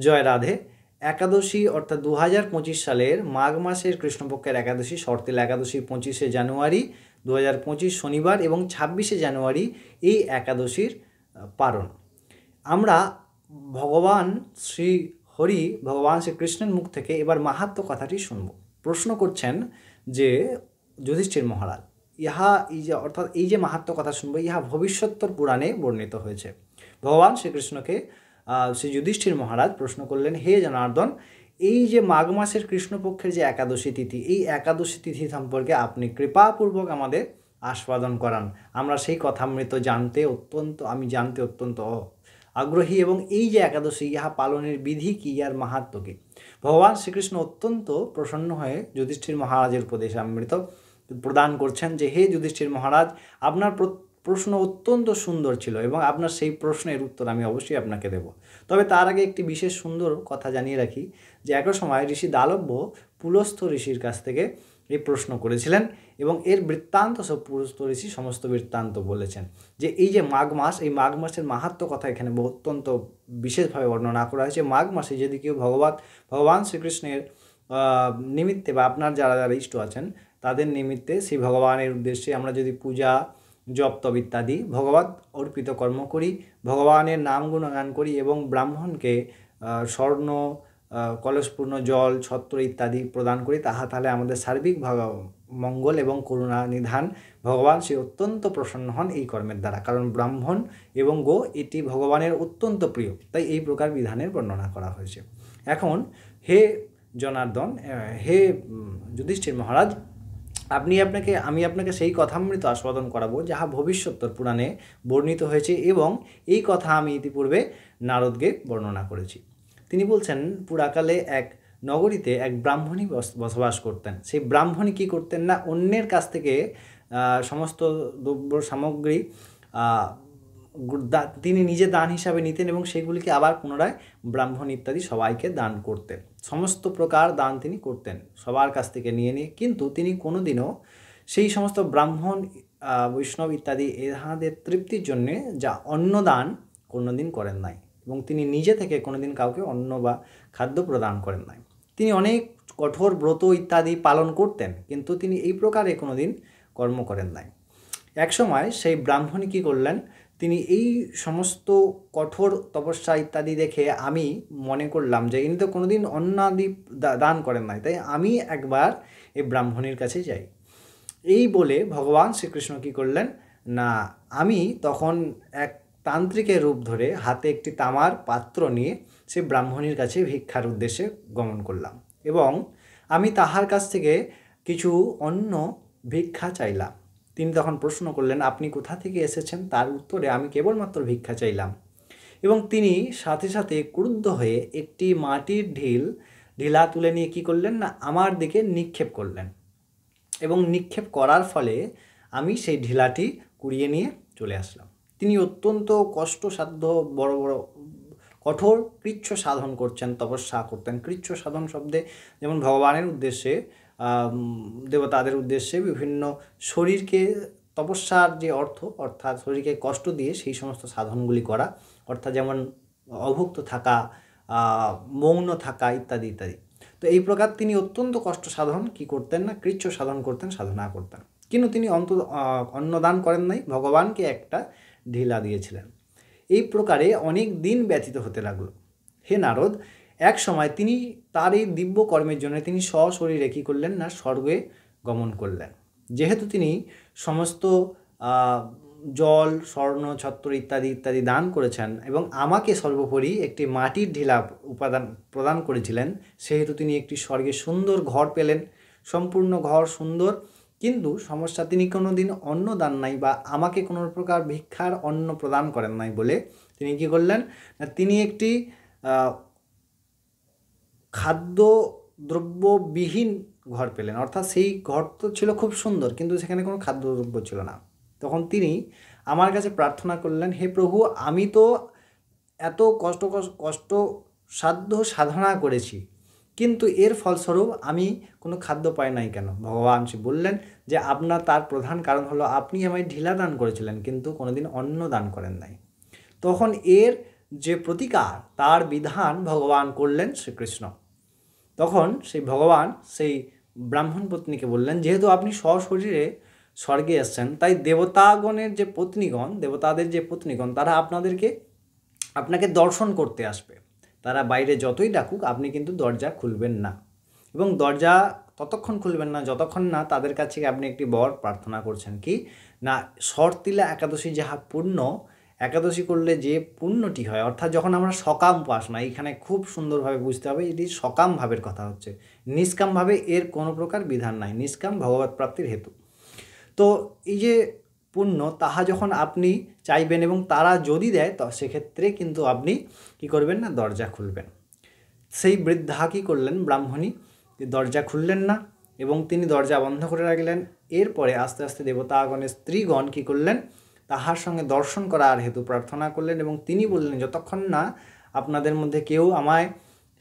জয় রাধে। একাদশী অর্থাৎ 2025 সালের মাঘ মাসের কৃষ্ণপক্ষের একাদশী শর্তিল একাদশী 25শে জানুয়ারি 2025 শনিবার এবং 26শে জানুয়ারি এই একাদশীর পারণ। আমরা ভগবান শ্রী হরি ভগবান শ্রীকৃষ্ণের মুখ থেকে এবার মাহাত্ম্য কথাটি শুনব। প্রশ্ন করছেন যে যুধিষ্ঠির মহারাজ, এই যে মাহাত্ম্য কথা শুনবো, ইহা ভবিষ্যত্তর পুরাণে বর্ণিত হয়েছে। ভগবান শ্রীকৃষ্ণকে শ্রী যুধিষ্ঠির মহারাজ প্রশ্ন করলেন, হে জনার্দন, এই যে মাঘ মাসের কৃষ্ণপক্ষের যে একাদশী তিথি, এই একাদশী তিথি সম্পর্কে আপনি কৃপাপূর্বক আমাদের আস্বাদন করান। আমরা সেই কথামৃত আমি জানতে অত্যন্ত আগ্রহী, এবং এই যে একাদশী, ইহা পালনের বিধি কি, ইহার মাহাত্ম্য কি। ভগবান শ্রীকৃষ্ণ অত্যন্ত প্রসন্ন হয়ে যুধিষ্ঠির মহারাজের উপদেশামৃত প্রদান করছেন যে, হে যুধিষ্ঠির মহারাজ, আপনার প্রশ্ন অত্যন্ত সুন্দর ছিল এবং আপনার সেই প্রশ্নের উত্তর আমি অবশ্যই আপনাকে দেব। তবে তার আগে একটি বিশেষ সুন্দর কথা জানিয়ে রাখি যে এক সময় ঋষি দালব্য পুলস্থ ঋষির কাছ থেকে এই প্রশ্ন করেছিলেন এবং এর বৃত্তান্ত সব পুলস্থ ঋষি সমস্ত বৃত্তান্ত বলেছেন যে এই যে মাঘ মাস, এই মাঘ মাসের মাহাত্ম্য কথা এখানে অত্যন্ত বিশেষভাবে বর্ণনা করা হয়েছে। মাঘ মাসে যদি কেউ ভগবান শ্রীকৃষ্ণের নিমিত্তে বা আপনার যারা যারা ইষ্ট আছেন তাদের নিমিত্তে সেই ভগবানের উদ্দেশ্যে আমরা যদি পূজা, জপ তপ ইত্যাদি ভগবত অর্পিত কর্ম করি, ভগবানের নাম গুণগান করি এবং ব্রাহ্মণকে স্বর্ণ, কলসপূর্ণ জল, ছত্র ইত্যাদি প্রদান করি, তাহলে আমাদের সার্বিক মঙ্গল এবং করুণা নিধান ভগবান সে অত্যন্ত প্রসন্ন হন এই কর্মের দ্বারা। কারণ ব্রাহ্মণ এবং গো এটি ভগবানের অত্যন্ত প্রিয়, তাই এই প্রকার বিধানের বর্ণনা করা হয়েছে। এখন হে জনার্দন, হে যুধিষ্ঠির মহারাজ, আমি আপনাকে সেই কথামৃত আস্বাদন করাবো যাহা ভবিষ্যত্তর পুরাণে বর্ণিত হয়েছে এবং এই কথা আমি ইতিপূর্বে নারদকে বর্ণনা করেছি। তিনি বলছেন, পুরাকালে এক নগরীতে এক ব্রাহ্মণী বসবাস করতেন। সেই ব্রাহ্মণী কী করতেন না, অন্যের কাছ থেকে সমস্ত দ্রব্য সামগ্রী তিনি নিজে দান হিসাবে নিতেন এবং সেগুলিকে আবার পুনরায় ব্রাহ্মণ ইত্যাদি সবাইকে দান করতেন। সমস্ত প্রকার দান তিনি করতেন সবার কাছ থেকে নিয়ে। কিন্তু তিনি কোনোদিনও সেই সমস্ত ব্রাহ্মণ, বৈষ্ণব ইত্যাদি এহাদের তৃপ্তির জন্যে যা অন্নদান কোনোদিন করেন নাই এবং তিনি নিজে থেকে কোনোদিন কাউকে অন্ন বা খাদ্য প্রদান করেন নাই। তিনি অনেক কঠোর ব্রত ইত্যাদি পালন করতেন, কিন্তু তিনি এই প্রকারে কোনোদিন কর্ম করেন নাই। একসময় সেই ব্রাহ্মণী কী করলেন, তিনি এই সমস্ত কঠোর তপস্যা ইত্যাদি দেখে আমি মনে করলাম যে ইনি তো কোনোদিন অন্নাদি দান করেন নাই, তাই আমি একবার এই ব্রাহ্মণীর কাছে যাই। এই বলে ভগবান শ্রীকৃষ্ণ কী করলেন না, আমি তখন এক তান্ত্রিকের রূপ ধরে হাতে একটি তামার পাত্র নিয়ে সে ব্রাহ্মণীর কাছে ভিক্ষার উদ্দেশ্যে গমন করলাম এবং আমি তাহার কাছ থেকে কিছু অন্ন ভিক্ষা চাইলাম। তিনি তখন প্রশ্ন করলেন, আপনি কোথা থেকে এসেছেন? তার উত্তরে আমি কেবলমাত্র ভিক্ষা চাইলাম। এবং তিনি সাথে সাথে ক্রুদ্ধ হয়ে একটি মাটির ঢিলা তুলে নিয়ে কী করলেন না, আমার দিকে নিক্ষেপ করলেন এবং নিক্ষেপ করার ফলে আমি সেই ঢিলাটি কুড়িয়ে নিয়ে চলে আসলাম। তিনি অত্যন্ত কষ্টসাধ্য বড় বড় কঠোর কৃচ্ছ সাধন করছেন, তপস্যা করতেন। কৃচ্ছ সাধন শব্দে যেমন ভগবানের উদ্দেশ্যে, দেবতাদের উদ্দেশ্যে বিভিন্ন শরীরকে তপস্যার যে অর্থাৎ শরীরকে কষ্ট দিয়ে সেই সমস্ত সাধনগুলি করা, অর্থাৎ যেমন অভুক্ত থাকা, মৌন থাকা ইত্যাদি ইত্যাদি। তো এই প্রকার তিনি অত্যন্ত কষ্ট সাধন কী করতেন না, কৃচ্ছ সাধন করতেন, সাধনা করতেন। কিন্তু তিনি অন্নদান করেন নাই, ভগবানকে একটা ঢিলা দিয়েছিলেন। এই প্রকারে অনেক দিন ব্যতীত হতে লাগলো। হে নারদ, এক সময় তিনি তার এই দিব্য কর্মের জন্য তিনি সশরীরে কী করলেন না, স্বর্গে গমন করলেন। যেহেতু তিনি সমস্ত জল, স্বর্ণ, ছত্র ইত্যাদি ইত্যাদি দান করেছেন এবং আমাকে সর্বোপরি একটি মাটির ঢিলা প্রদান করেছিলেন, সেহেতু তিনি একটি স্বর্গে সুন্দর ঘর পেলেন, সম্পূর্ণ ঘর সুন্দর। কিন্তু সমস্যা, তিনি কোনো দিন অন্ন দান নাই বা আমাকে কোনো প্রকার ভিক্ষার অন্ন প্রদান করেন নাই বলে তিনি কী করলেন না, তিনি একটি খাদ্যদ্রব্যবিহীন ঘর পেলেন। অর্থাৎ সেই ঘর তো ছিল খুব সুন্দর, কিন্তু সেখানে কোনো খাদ্যদ্রব্য ছিল না। তখন তিনি আমার কাছে প্রার্থনা করলেন, হে প্রভু, আমি তো এত কষ্টসাধ্য সাধনা করেছি, কিন্তু এর ফলস্বরূপ আমি কোনো খাদ্য পাই নাই কেন? ভগবান শ্রী বললেন যে তার প্রধান কারণ হলো আপনি আমায় ঢিলা দান করেছিলেন কিন্তু কোনোদিন অন্ন দান করেন নাই। তখন এর যে প্রতিকার তার বিধান ভগবান করলেন শ্রীকৃষ্ণ। তখন সেই ভগবান সেই ব্রাহ্মণ পত্নীকে বললেন, যেহেতু আপনি সশরীরে স্বর্গে এসছেন, তাই দেবতাগণের যে পত্নীগণ, দেবতাদের যে পত্নীগণ, তারা আপনাকে দর্শন করতে আসবে। তারা বাইরে যতই ডাকুক আপনি কিন্তু দরজা খুলবেন না, এবং দরজা ততক্ষণ খুলবেন না যতক্ষণ না তাদের কাছে আপনি একটি বর প্রার্থনা করছেন। কি না, শর্তিলা একাদশী যাহা পুণ্য, একাদশী করলে যে পুণ্যটি হয়, অর্থাৎ যখন আমরা সকাম উপাসনা, এইখানে খুব সুন্দরভাবে বুঝতে হবে, এটি সকাম ভাবের কথা হচ্ছে, নিষ্কামভাবে এর কোনো প্রকার বিধান নাই, নিষ্কাম ভগবত প্রাপ্তির হেতু। তো এই যে পুণ্য, তাহা যখন আপনি চাইবেন এবং তারা যদি দেয়, তো সেক্ষেত্রে কিন্তু আপনি কি করবেন না, দরজা খুলবেন। সেই বৃদ্ধা কী করলেন, ব্রাহ্মণী দরজা খুললেন না এবং তিনি দরজা বন্ধ করে রাখলেন। এরপরে আস্তে আস্তে দেবতাগণের স্ত্রীগণ কী করলেন, তাহার সঙ্গে দর্শন করার হেতু প্রার্থনা করলেন এবং তিনি বললেন, যতক্ষণ না আপনাদের মধ্যে কেউ আমায়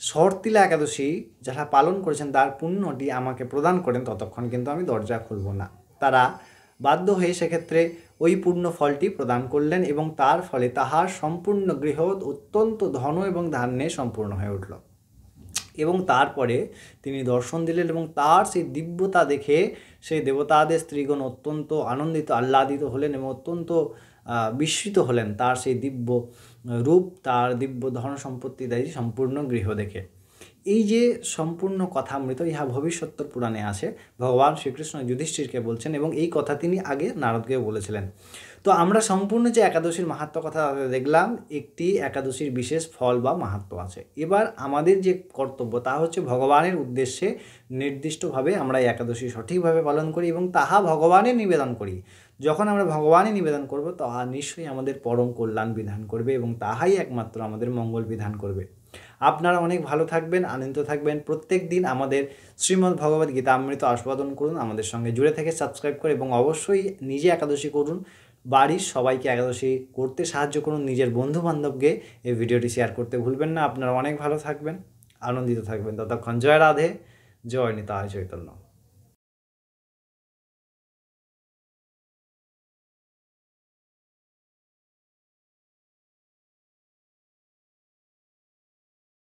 শর্তিলা একাদশী যারা পালন করেছেন তার পুণ্যটি আমাকে প্রদান করেন, ততক্ষণ কিন্তু আমি দরজা খুলব না। তারা বাধ্য হয়ে সেক্ষেত্রে ওই পূর্ণ ফলটি প্রদান করলেন এবং তার ফলে তাহার সম্পূর্ণ গৃহ অত্যন্ত ধন এবং ধান্যে সম্পূর্ণ হয়ে উঠল। এবং তারপরে তিনি দর্শন দিলেন এবং তার সেই দিব্যতা দেখে সেই দেবতাদের স্ত্রীগণ অত্যন্ত আনন্দিত, আহ্লাদিত হলেন এবং অত্যন্ত বিস্মিত হলেন তার সেই দিব্য রূপ, তার দিব্য ধন সম্পত্তি দেয় সম্পূর্ণ গৃহ দেখে। এই যে সম্পূর্ণ কথামৃত, ইহা ভবিষ্যত্তর পুরাণে আছে, ভগবান শ্রীকৃষ্ণ যুধিষ্ঠিরকে বলছেন এবং এই কথা তিনি আগে নারদকেও বলেছিলেন। তো আমরা সম্পূর্ণ যে একাদশীর মাহাত্ম্য কথা দেখলাম, একটি একাদশীর বিশেষ ফল বা মাহাত্ম্য আছে। এবার আমাদের যে কর্তব্য তা হচ্ছে ভগবানের উদ্দেশ্যে নির্দিষ্টভাবে আমরা এই একাদশী সঠিকভাবে পালন করি এবং তাহা ভগবানের নিবেদন করি। যখন আমরা ভগবানের নিবেদন করব, তাহা নিশ্চয়ই আমাদের পরম কল্যাণ বিধান করবে এবং তাহাই একমাত্র আমাদের মঙ্গল বিধান করবে। আপনারা অনেক ভালো থাকবেন, আনন্দিত থাকবেন। প্রত্যেক দিন আমাদের শ্রীমদ্ ভগবদ্ গীতা অমৃত আস্বাদন করুন, আমাদের সঙ্গে জুড়ে থেকে সাবস্ক্রাইব করে এবং অবশ্যই নিজে একাদশী করুন, বাড়ির সবাইকে একাদশী করতে সাহায্য করুন, নিজের বন্ধুবান্ধবকে এই ভিডিওটি শেয়ার করতে ভুলবেন না। আপনারা অনেক ভালো থাকবেন, আনন্দিত থাকবেন। ততক্ষণ জয় রাধে, জয় নিতাই চৈতন্য।